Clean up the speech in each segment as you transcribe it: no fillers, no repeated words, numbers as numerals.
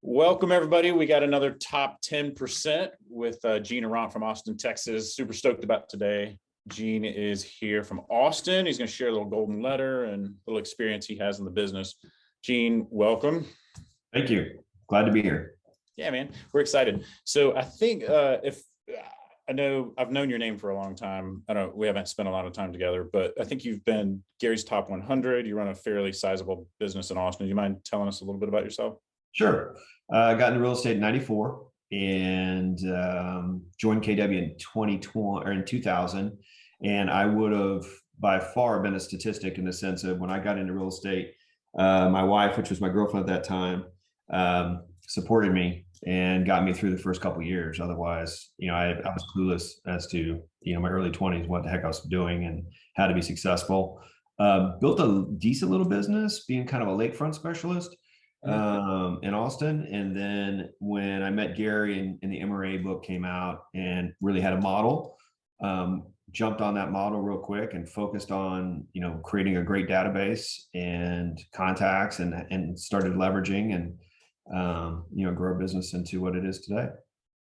Welcome, everybody. We got another top 10% with Gene Arant from Austin, Texas. Super stoked about today. Gene is here from Austin. He's going to share a little golden letter and a little experience he has in the business. Gene, welcome. Thank you. Glad to be here. Yeah, man, we're excited. So I think I've known your name for a long time. We haven't spent a lot of time together, but I think you've been Gary's top 100. You run a fairly sizable business in Austin. Do you mind telling us a little bit about yourself? Sure. I got into real estate in '94 and joined KW in 2020 or in 2000. And I would have by far been a statistic in the sense of when I got into real estate, my wife, which was my girlfriend at that time, supported me and got me through the first couple of years. Otherwise, I was clueless as to, my early 20s, what the heck I was doing and how to be successful. Built a decent little business being kind of a lakefront specialist in Austin. And then when I met Gary and the MRA book came out and really had a model, jumped on that model real quick and focused on, creating a great database and contacts and started leveraging and, grow a business into what it is today.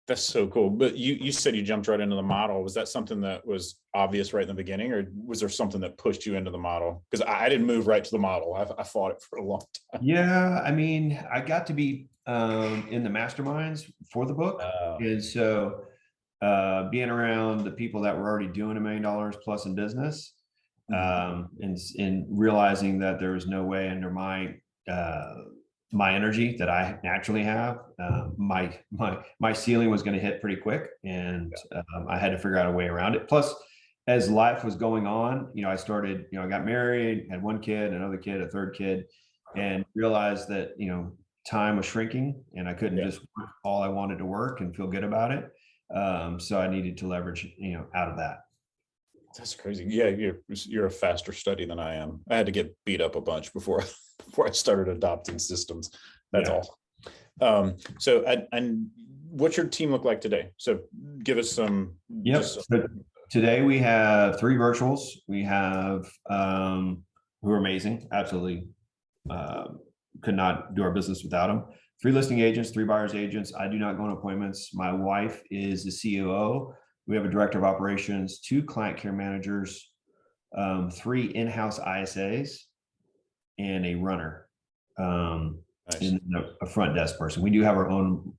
That's so cool. But you said you jumped right into the model. Was that something that was obvious right in the beginning, or was there something that pushed you into the model? Because I didn't move right to the model. I fought it for a long time. Yeah, I got to be in the masterminds for the book. And so being around the people that were already doing $1 million plus in business, and realizing that there was no way under my energy that I naturally have, my ceiling was going to hit pretty quick, and I had to figure out a way around it. Plus, as life was going on, I started, I got married, had one kid, another kid, a third kid, and realized that, time was shrinking and I couldn't just work all I wanted to work and feel good about it. So I needed to leverage, out of that. That's crazy. Yeah, you're a faster study than I am. I had to get beat up a bunch before I started adopting systems. That's all. So and what's your team look like today? So give us some. So today we have 3 virtuals. We have who are amazing. Absolutely could not do our business without them. 3 listing agents, 3 buyers agents. I do not go on appointments. My wife is the COO. We have a director of operations, 2 client care managers, 3 in-house ISAs, and a runner, nice. And a front desk person. We do have our own,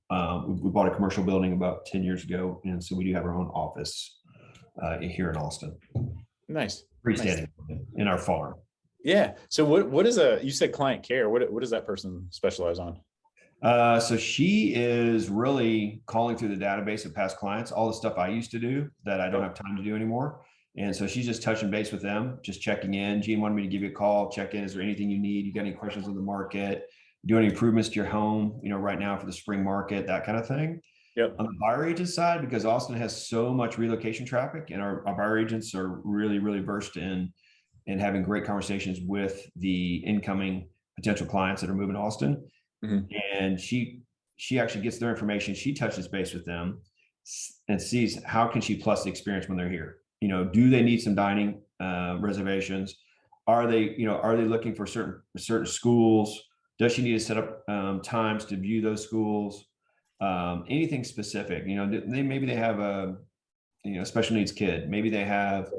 we bought a commercial building about 10 years ago. And so we do have our own office here in Austin. Nice. Freestanding in our farm. Yeah. So what is you said client care, what does that person specialize on? So she is really calling through the database of past clients, all the stuff I used to do that I don't have time to do anymore. And so she's just touching base with them, just checking in. Gene wanted me to give you a call, check in. Is there anything you need? You got any questions on the market? Do any improvements to your home, right now for the spring market, that kind of thing. Yep. On the buyer agent side, because Austin has so much relocation traffic and our buyer agents are really, really versed in having great conversations with the incoming potential clients that are moving to Austin. And she actually gets their information. She touches base with them and sees how can she plus the experience when they're here. Do they need some dining reservations? Are they looking for certain schools? Does she need to set up times to view those schools? Anything specific? Maybe they have a special needs kid. Maybe they have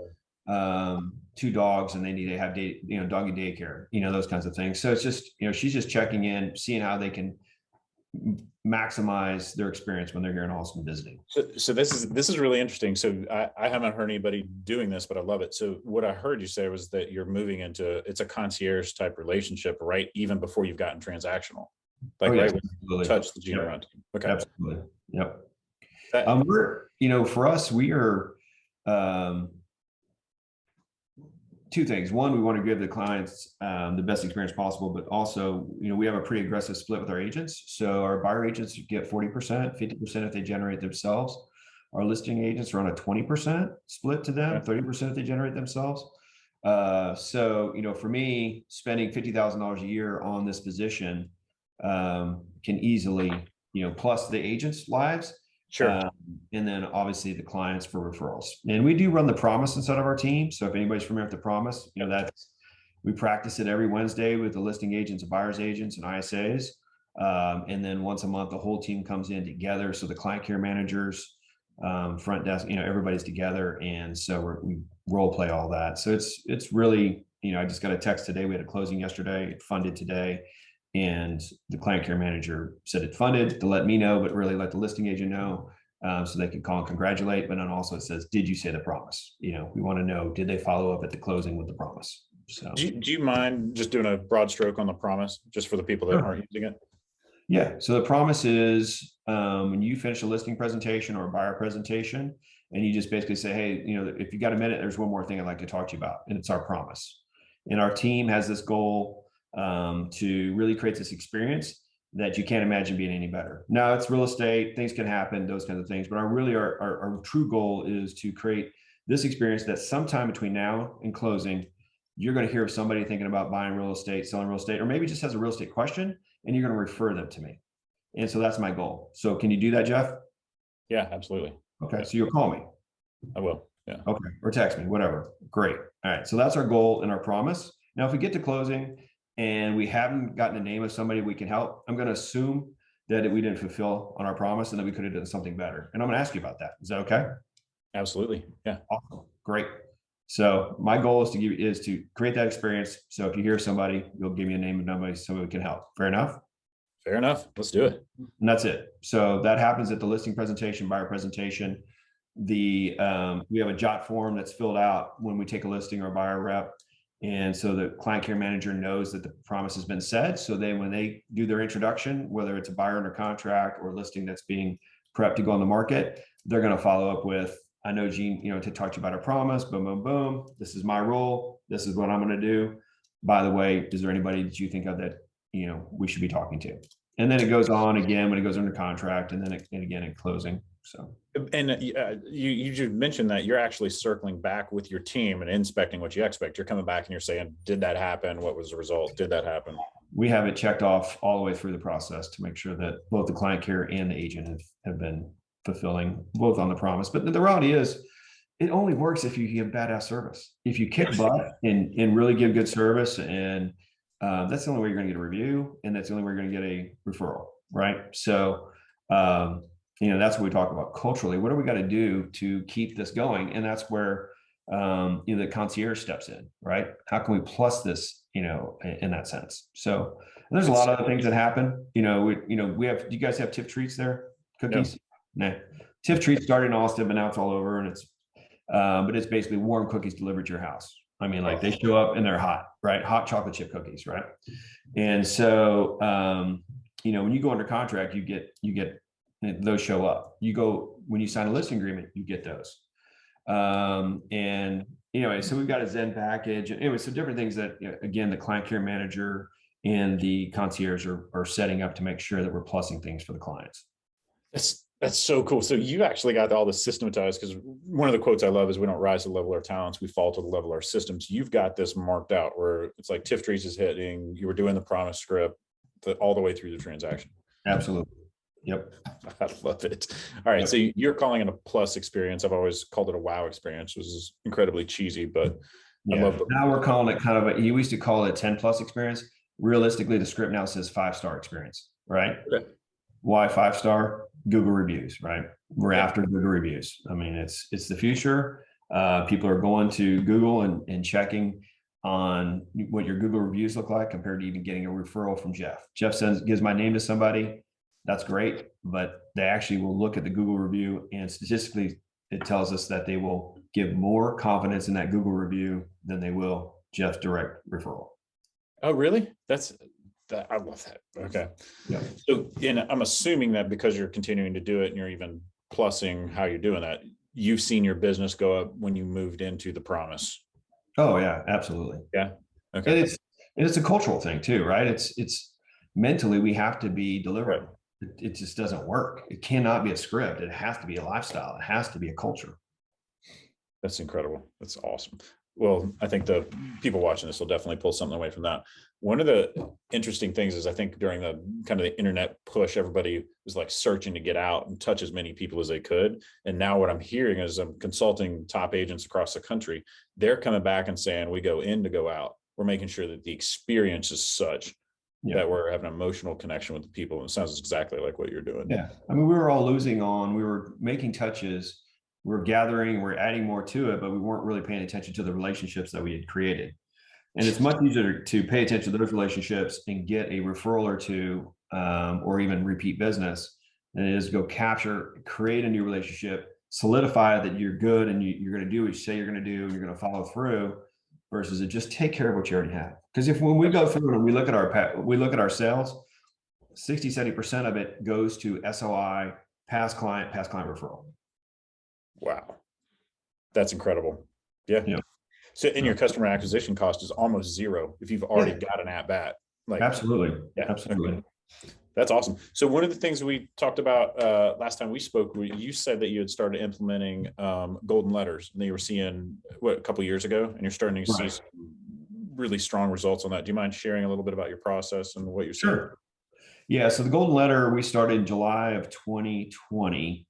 2 dogs and they need to have doggy daycare, those kinds of things. So it's just, she's just checking in, seeing how they can maximize their experience when they're here in Austin visiting. So this is really interesting. So I haven't heard anybody doing this, but I love it. So what I heard you say was that you're moving into, it's a concierge type relationship, right? Even before you've gotten transactional, like right when you touch the Gene Arant. Okay. Absolutely. Yep. We're, for us, we are, 2 things. One, we want to give the clients the best experience possible, but also, we have a pretty aggressive split with our agents. So our buyer agents get 40%, 50% if they generate themselves. Our listing agents are on a 20% split to them, 30% if they generate themselves. So, for me, spending $50,000 a year on this position can easily, plus the agents' lives. Sure. And then obviously the clients for referrals. And we do run the promise inside of our team. So if anybody's familiar with the promise, we practice it every Wednesday with the listing agents, buyers agents, and ISAs. And then once a month, the whole team comes in together. So the client care managers, front desk, everybody's together. And so we role play all that. So it's really, I just got a text today. We had a closing yesterday, it funded today. And the client care manager said it funded to let me know, but really let the listing agent know, so they can call and congratulate. But then also it says, did you say the promise? We want to know, did they follow up at the closing with the promise? So do you mind just doing a broad stroke on the promise, just for the people that aren't using it? Yeah. So the promise is, when you finish a listing presentation or a buyer presentation, and you just basically say, hey, if you got a minute, there's one more thing I'd like to talk to you about, and it's our promise. And our team has this goal, to really create this experience that you can't imagine being any better. Now, it's real estate, things can happen, those kinds of things, but our true goal is to create this experience that sometime between now and closing, you're going to hear of somebody thinking about buying real estate, selling real estate, or maybe just has a real estate question, and you're going to refer them to me. And so that's my goal. So can you do that, Jeff? Yeah, absolutely. Okay. So you'll call me. I will. Yeah. Okay. Or text me, whatever. Great. All right. So that's our goal and our promise. Now, if we get to closing and we haven't gotten a name of somebody we can help, I'm going to assume that we didn't fulfill on our promise and that we could have done something better. And I'm going to ask you about that. Is that okay? Absolutely. Yeah. Awesome. Great. So my goal is to create that experience. So if you hear somebody, you'll give me a name of somebody so we can help. Fair enough? Fair enough. Let's do it. And that's it. So that happens at the listing presentation, buyer presentation. We have a jot form that's filled out when we take a listing or buyer rep. And so the client care manager knows that the promise has been said. So then when they do their introduction, whether it's a buyer under contract or a listing that's being prepped to go on the market, they're going to follow up with, I know Gene, to talk to you about our promise, boom, boom, boom. This is my role. This is what I'm going to do. By the way, is there anybody that you think of that, we should be talking to? And then it goes on again when it goes under contract, and then again in closing. So, and you just mentioned that you're actually circling back with your team and inspecting what you expect. You're coming back and you're saying, did that happen? What was the result? Did that happen? We have it checked off all the way through the process to make sure that both the client care and the agent have been fulfilling both on the promise. But the reality is, it only works if you give badass service. If you kick butt and really give good service, and that's the only way you're going to get a review, and that's the only way you're going to get a referral, right? So, that's what we talk about culturally. What do we got to do to keep this going? And that's where the concierge steps in, right? How can we plus this, in that sense? So there's a lot of other things that happen. We have. Do you guys have TIFF treats there? Cookies? No. Nah. TIFF treats started in Austin, but now it's all over, and but it's basically warm cookies delivered to your house. I mean, like they show up and they're hot, right? Hot chocolate chip cookies, right? And so, when you go under contract, you get those show up. When you sign a listing agreement, you get those. And anyway, so we've got a Zen package. Anyway, so different things that, again, the client care manager and the concierge are setting up to make sure that we're plussing things for the clients. That's so cool. So you actually got all this systematized, because one of the quotes I love is, we don't rise to the level of our talents, we fall to the level of our systems. You've got this marked out where it's like TIFF treats is hitting, you were doing the promise script all the way through the transaction. Absolutely. Yep. I love it. All right. Yep. So you're calling it a plus experience. I've always called it a wow experience, which is incredibly cheesy, but I love it. Now we're calling it kind of you used to call it a 10 plus experience. Realistically, the script now says 5-star experience, right? Okay. Why 5-star? Google reviews, right? We're after Google reviews. I mean, it's the future. People are going to Google and checking on what your Google reviews look like compared to even getting a referral from Jeff. Jeff gives my name to somebody. That's great, but they actually will look at the Google review, and statistically, it tells us that they will give more confidence in that Google review than they will Jeff's direct referral. Oh, really? I love that. Okay. Yeah. So, and I'm assuming that because you're continuing to do it and you're even plussing how you're doing that, you've seen your business go up when you moved into the promise. Oh yeah, absolutely. Yeah. Okay. And it's a cultural thing too, right? It's mentally, we have to be deliberate. Right. It just doesn't work. It cannot be a script. It has to be a lifestyle. It has to be a culture. That's incredible. That's awesome. Well, I think the people watching this will definitely pull something away from that. One of the interesting things is, I think during the kind of the internet push, everybody was like searching to get out and touch as many people as they could. And now what I'm hearing is, I'm consulting top agents across the country. They're coming back and saying, we go in to go out. We're making sure that the experience is such that were having an emotional connection with the people. And it sounds exactly like what you're doing. Yeah. I mean, we were all losing on, we were making touches, we were gathering, we're adding more to it, but we weren't really paying attention to the relationships that we had created. And it's much easier to pay attention to those relationships and get a referral or two, or even repeat business than it is to go capture, create a new relationship, solidify that you're good and you're going to do what you say you're going to do, you're going to follow through, versus it just take care of what you already have. Because when we go through and we look at our sales, 60-70% of it goes to SOI, past client referral. Wow. That's incredible. Yeah. So your customer acquisition cost is almost zero if you've already got an at bat. Like, absolutely. Yeah. Absolutely. Okay. That's awesome. So one of the things we talked about last time we spoke, you said that you had started implementing golden letters, and you were seeing a couple of years ago, and you're starting to see some really strong results on that. Do you mind sharing a little bit about your process and what you're seeing? Sure. Yeah. So the golden letter we started in July of 2020.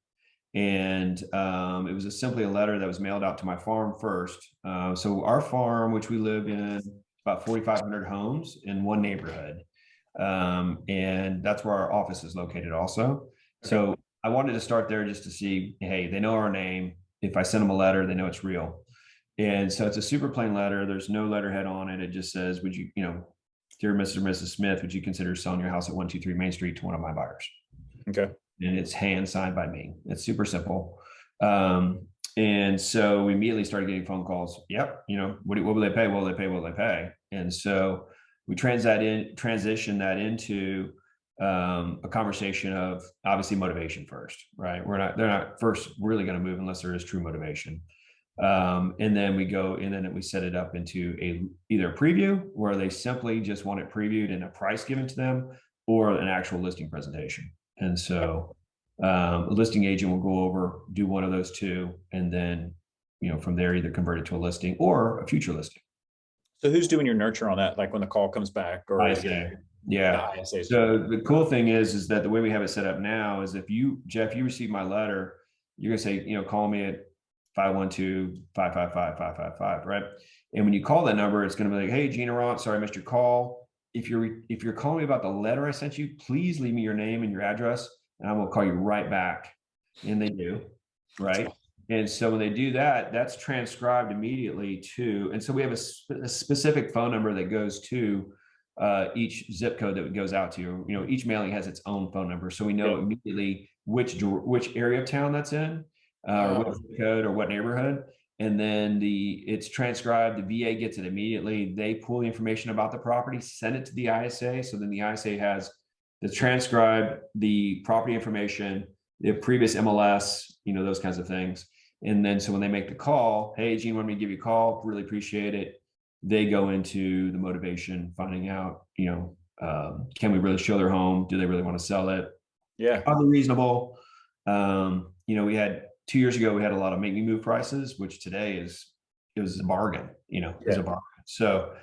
And it was simply a letter that was mailed out to my farm first. So our farm, which we live in, about 4,500 homes in one neighborhood. And that's where our office is located also. Okay. So I wanted to start there just to see, hey, they know our name. If I send them a letter, they know it's real. And so it's a super plain letter. There's no letterhead on it. It just says, would you, dear Mr. and Mrs. Smith, would you consider selling your house at 123 Main Street to one of my buyers? Okay. And it's hand signed by me. It's super simple. And so we immediately started getting phone calls. Yep. What will they pay? What will they pay? What will they pay? And so we transition that into a conversation of obviously motivation first, right? They're not first really going to move unless there is true motivation. And then we set it up into either a preview where they simply just want it previewed and a price given to them, or an actual listing presentation. And so a listing agent will go over, do one of those two, and then, from there, either convert it to a listing or a future listing. So who's doing your nurture on that? Like when the call comes back, or ISA. Yeah. So the cool thing is that the way we have it set up now is if you, Jeff, you receive my letter, you're going to say, call me at 512-555-5555, right? And when you call that number, it's going to be like, hey, Gene Arant, sorry I missed your call. If you're calling me about the letter I sent you, please leave me your name and your address, and I will call you right back. And they do, right? And so when they do that, that's transcribed immediately to, and so we have a specific phone number that goes to each zip code that it goes out to. Each mailing has its own phone number, so we know immediately which area of town that's in, or what zip code or what neighborhood. And then it's transcribed, the VA gets it immediately. They pull the information about the property, send it to the ISA. So then the ISA has the transcribed, the property information, the previous MLS, those kinds of things. And then, so when they make the call, hey, Gene, wanted me to give you a call, really appreciate it. They go into the motivation, finding out, can we really show their home? Do they really want to sell it? Yeah. Probably reasonable. We had 2 years ago, we had a lot of make me move prices, which today it was a bargain, is a bargain. So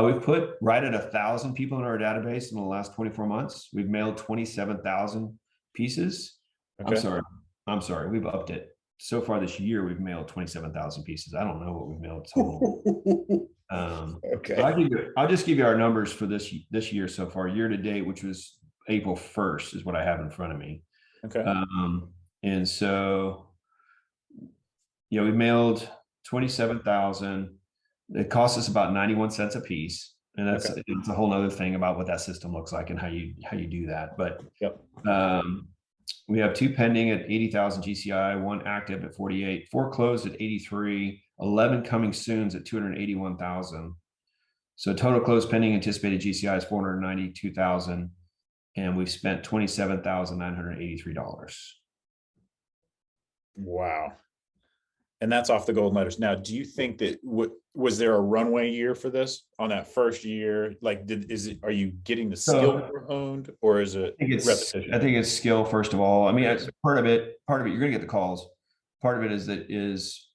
we've put right at 1,000 people in our database in the last 24 months. We've mailed 27,000 pieces. Okay. I'm sorry. We've upped it. So far this year, we've mailed 27,000 pieces. I don't know what we've mailed total. Okay. I'll just give you our numbers for this year so far. Year to date, which was April 1st, is what I have in front of me. Okay. And so, we mailed 27,000. It costs us about 91 cents a piece. And it's a whole nother thing about what that system looks like and how you do that. But we have 2 pending at 80,000 GCI, 1 active at 48, 4 closed at 83, 11 coming soons at 281,000. So total closed pending anticipated GCI is 492,000, and we've spent $27,983. Wow. And that's off the golden letters. Now, do you think that was there a runway year for this on that first year? Like, are you getting the skill more honed, or is it repetition? I think it's skill, first of all. I mean, part of it, you're going to get the calls. Part of it is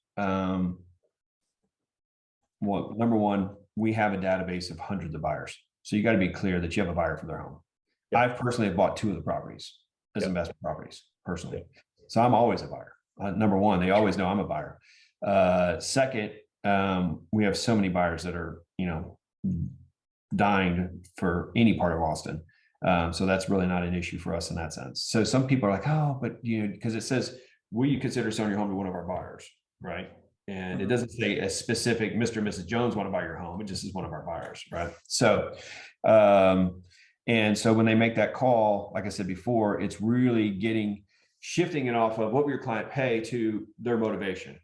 well, number one, we have a database of hundreds of buyers. So you got to be clear that you have a buyer for their home. Yep. I personally have bought 2 of the properties as investment properties personally. Yep. So I'm always a buyer. Number one, they always know I'm a buyer. Second, we have so many buyers that are, dying for any part of Austin. So that's really not an issue for us in that sense. So some people are like, oh, but because it says, will you consider selling your home to one of our buyers, right? And it doesn't say a specific Mr. and Mrs. Jones want to buy your home. It just is one of our buyers, right? So, and so when they make that call, like I said before, it's really shifting it off of what will your client pay to their motivation,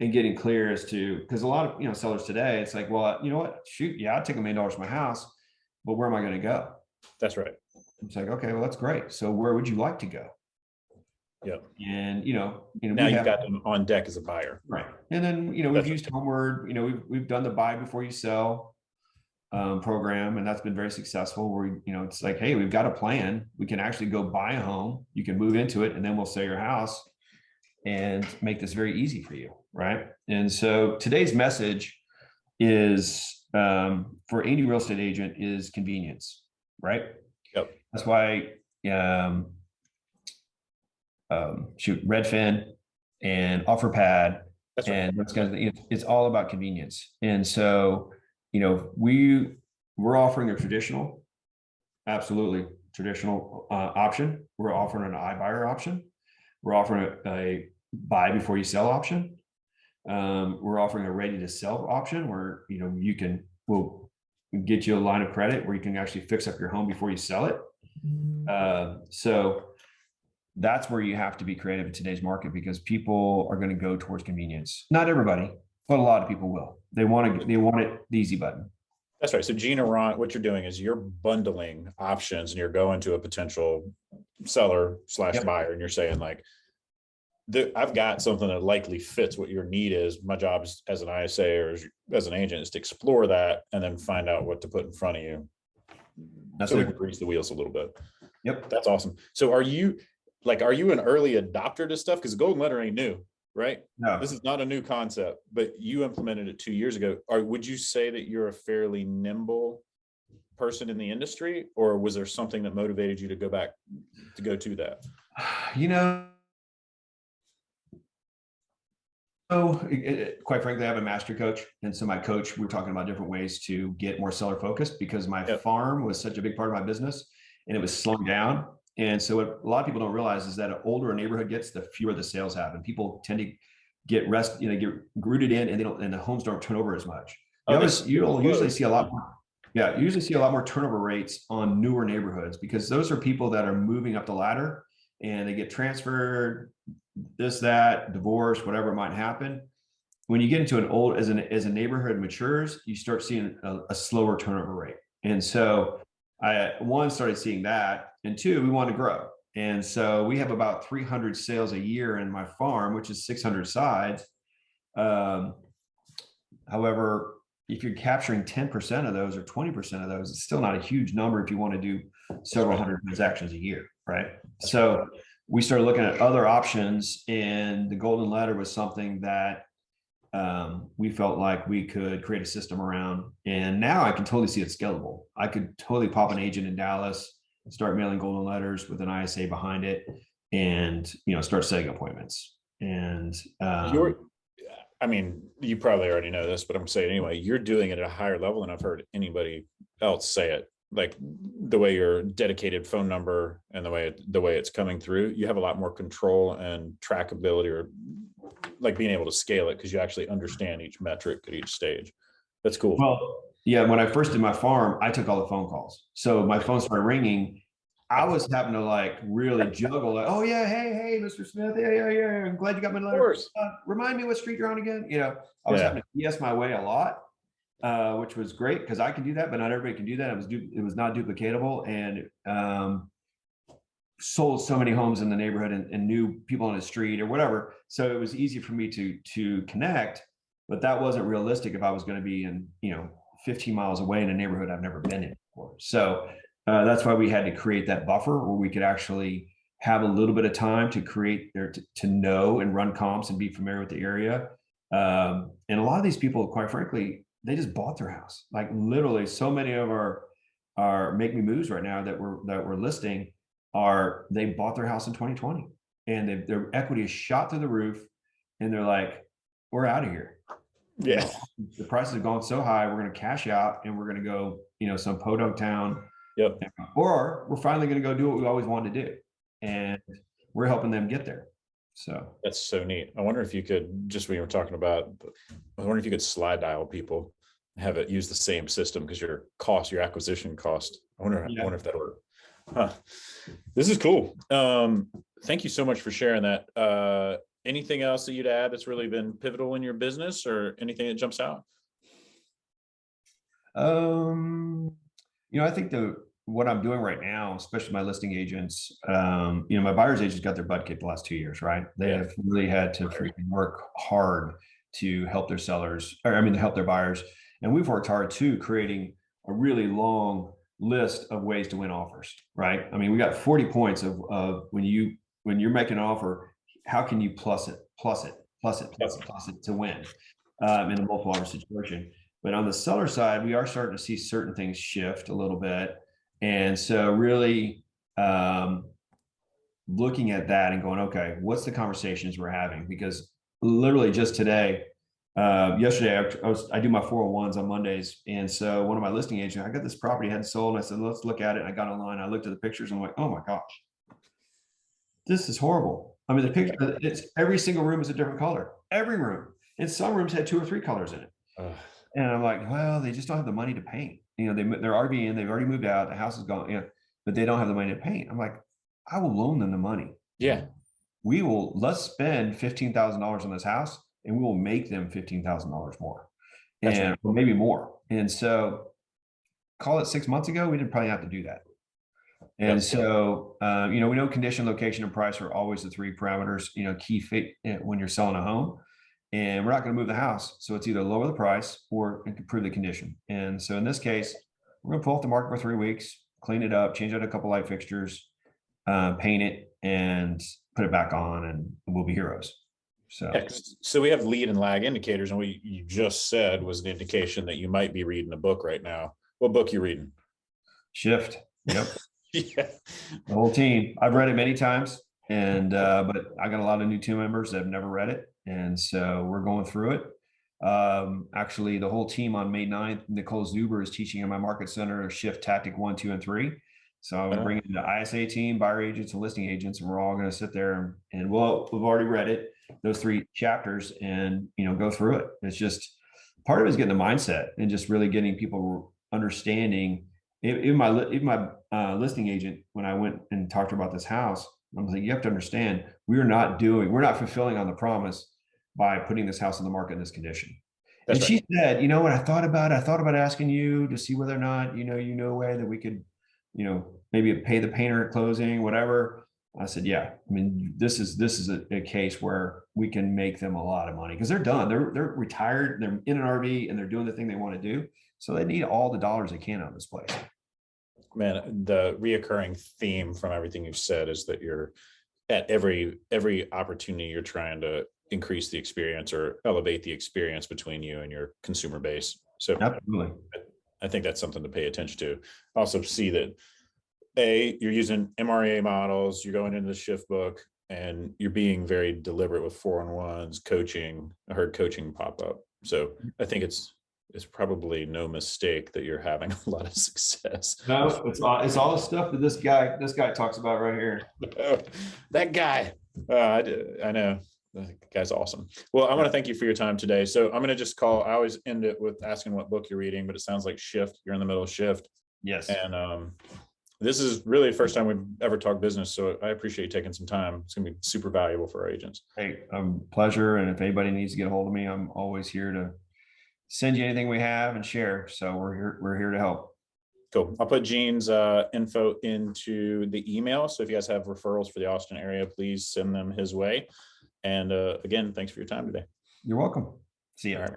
and getting clear as to, because a lot of sellers today, it's like, well, you know what, shoot, yeah, I'll take $1 million from my house, but where am I going to go? That's right. It's like, okay, well, that's great. So where would you like to go? Yeah. And now you've got them on deck as a buyer, right? And then we've used Homeward. We've done the buy before you sell program, and that's been very successful. Where it's like, hey, we've got a plan. We can actually go buy a home. You can move into it, and then we'll sell your house and make this very easy for you, right? And so today's message is for any real estate agent is convenience, right? Yep. That's why Redfin and OfferPad, that's right. and it's all about convenience. And so we're offering a traditional, absolutely traditional option. We're offering an iBuyer option. We're offering a buy before you sell option. We're offering a ready to sell option where we'll get you a line of credit where you can actually fix up your home before you sell it. So that's where you have to be creative in today's market, because people are going to go towards convenience. Not everybody, but a lot of people will. They want it the easy button. That's right. So Gene Arant, what you're doing is you're bundling options, and you're going to a potential seller / buyer, and you're saying like, I've got something that likely fits what your need is. My job is, as an ISA or as an agent, is to explore that and then find out what to put in front of you. That's so we can grease the wheels a little bit. Yep. That's awesome. So are you an early adopter to stuff? Because the golden letter ain't new, right? No. This is not a new concept, but you implemented it 2 years ago. Would you say that you're a fairly nimble person in the industry, or was there something that motivated you to go to that? So quite frankly, I have a master coach. And so my coach, we're talking about different ways to get more seller focused, because my farm was such a big part of my business and it was slowing down. And so what a lot of people don't realize is that the older a neighborhood gets, the fewer the sales have, and people tend to get rooted in, and the homes don't turn over as much. You'll usually see a lot more. Yeah, you usually see a lot more turnover rates on newer neighborhoods, because those are people that are moving up the ladder and they get transferred, this, that, divorce, whatever might happen. When you get into as a neighborhood matures, you start seeing a slower turnover rate. And so I started seeing that, and two, we want to grow. And so we have about 300 sales a year in my farm, which is 600 sides. However, if you're capturing 10% of those or 20% of those, it's still not a huge number if you want to do several hundred transactions a year, right? So we started looking at other options, and the golden letter was something that we felt like we could create a system around. And now I can totally see it scalable. I could totally pop an agent in Dallas, start mailing golden letters with an ISA behind it, and start setting appointments. And you probably already know this, but I'm saying anyway, you're doing it at a higher level than I've heard anybody else say it. Like the way your dedicated phone number and the way it's coming through, you have a lot more control and trackability, or like being able to scale it because you actually understand each metric at each stage. That's cool. Well, yeah, when I first did my farm, I took all the phone calls. So my phone started ringing. I was having to really juggle, oh yeah, hey, Mr. Smith, yeah. I'm glad you got my letter. Remind me what street you're on again. I was having to yes my way a lot, which was great because I can do that, but not everybody can do that. It was not duplicatable, and sold so many homes in the neighborhood and knew people on the street or whatever. So it was easy for me to connect, but that wasn't realistic if I was going to be in 15 miles away in a neighborhood I've never been in before. So that's why we had to create that buffer where we could actually have a little bit of time to create to know and run comps and be familiar with the area. And a lot of these people, quite frankly, they just bought their house. Like literally, so many of our make me moves right now that we're listing they bought their house in 2020, and their equity is shot through the roof, and they're like, we're out of here. Yeah, the prices have gone so high, we're going to cash out and we're going to go some podunk town, Yep. or we're finally going to go do what we always wanted to do, and we're helping them get there. So That's so neat. I wonder if you could, just when you were talking about, I wonder if you could slide dial people, have it use the same system, because your acquisition cost. I wonder if that'll work. Huh. This is cool. Thank you so much for sharing that. Anything else that you'd add that's really been pivotal in your business, or anything that jumps out? I think what I'm doing right now, especially my listing agents, my buyer's agents got their butt kicked the last 2 years, right? They have really had to freaking work hard to help their sellers, to help their buyers. And we've worked hard too, creating a really long list of ways to win offers, right? I mean, we got 40 points of when you're making an offer, how can you plus it to win in a multiple offer situation. But on the seller side, we are starting to see certain things shift a little bit. And so really looking at that and going, okay, what's the conversations we're having? Because literally just today, yesterday, I do my 401s on Mondays. And so one of my listing agents, I got this property hadn't sold. And I said, let's look at it. And I got online. I looked at the pictures. And I'm like, oh my gosh, this is horrible. I mean, the picture, it's every single room is a different color. Every room. And some rooms had 2 or 3 colors in it. And I'm like, well, they just don't have the money to paint. They're RVing, they've already moved out, the house is gone, but they don't have the money to paint. I'm like, I will loan them the money. Yeah. Let's spend $15,000 on this house, and we will make them $15,000 more, or maybe more. And so call it 6 months ago, we didn't probably have to do that. And so, we know condition, location, and price are always the 3 parameters, key fit when you're selling a home. And we're not going to move the house. So it's either lower the price or improve the condition. And so in this case, we're going to pull off the market for 3 weeks, clean it up, change out a couple light fixtures, paint it, and put it back on, and we'll be heroes. So we have lead and lag indicators, and you just said was an indication that you might be reading a book right now. What book you reading? Shift. Yep. Yeah. The whole team. I've read it many times, and but I got a lot of new team members that have never read it. And so we're going through it. Actually, the whole team on May 9th, Nicole Zuber is teaching in my market center Shift Tactic 1, 2, and 3. So I'm bringing the ISA team, buyer agents, and listing agents, and we're all going to sit there and we've already read it, those 3 chapters, and go through it. It's just part of it is getting the mindset and just really getting people understanding. Even my listing agent, when I went and talked to her about this house, I was like, you have to understand, we're not fulfilling on the promise by putting this house on the market in this condition. That's and right. She said, you know what, I thought about asking you to see whether or not, a way that we could, maybe pay the painter at closing, whatever. I said, yeah, I mean, this is a case where we can make them a lot of money, because they're done. They're retired, they're in an RV, and they're doing the thing they want to do. So they need all the dollars they can out of this place. Man, the reoccurring theme from everything you've said is that you're at every opportunity, you're trying to increase the experience or elevate the experience between you and your consumer base. So absolutely, I think that's something to pay attention to. Also see that you're using MRA models, you're going into the Shift book, and you're being very deliberate with 4-on-1s, coaching. I heard coaching pop up. So I think it's probably no mistake that you're having a lot of success. No, it's all the stuff that this guy talks about right here. That guy, I know. The guy's awesome. Well, I want to thank you for your time today. So I'm going to just I always end it with asking what book you're reading, but it sounds like Shift. You're in the middle of Shift. Yes. And this is really the first time we've ever talked business. So I appreciate you taking some time. It's going to be super valuable for our agents. Hey, pleasure. And if anybody needs to get a hold of me, I'm always here to send you anything we have and share. So we're here to help. Cool. I'll put Gene's info into the email. So if you guys have referrals for the Austin area, please send them his way. And again, thanks for your time today. You're welcome. See you. All right.